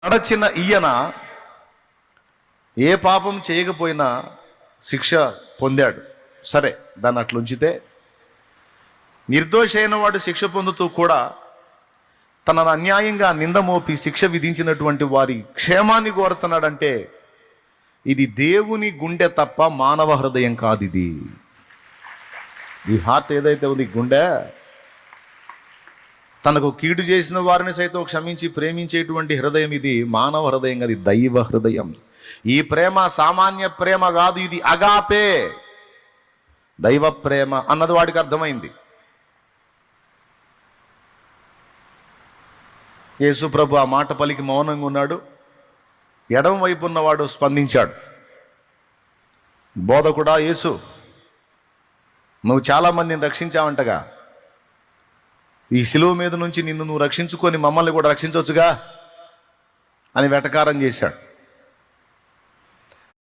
నడచిన ఈయన ఏ పాపం చేయకపోయినా శిక్ష పొందాడు. సరే, దాన్ని అట్లా ఉంచితే, నిర్దోషి అయిన వాడు శిక్ష పొందుతూ కూడా తనను అన్యాయంగా నింద మోపి శిక్ష విధించినటువంటి వారి క్షేమాన్ని కోరుతున్నాడంటే ఇది దేవుని గుండె తప్ప మానవ హృదయం కాదు. ఇది ఈ హార్ట్ ఏదైతే ఉంది, గుండె, తనకు కీడు చేసిన వారిని సైతం క్షమించి ప్రేమించేటువంటి హృదయం ఇది మానవ హృదయం కాదు, ఇది దైవ హృదయం. ఈ ప్రేమ సామాన్య ప్రేమ కాదు, ఇది అగాపే, దైవ ప్రేమ అన్నది వాడికి అర్థమైంది. యేసు ప్రభు ఆ మాట పలికి మౌనంగా ఉన్నాడు. ఎడమ వైపు ఉన్నవాడు స్పందించాడు. బోధకుడా యేసు, నువ్వు చాలామందిని రక్షించావంటగా, ఈ శిలువ మీద నుంచి నిన్ను నువ్వు రక్షించుకొని మమ్మల్ని కూడా రక్షించవచ్చుగా అని వెటకారం చేశాడు.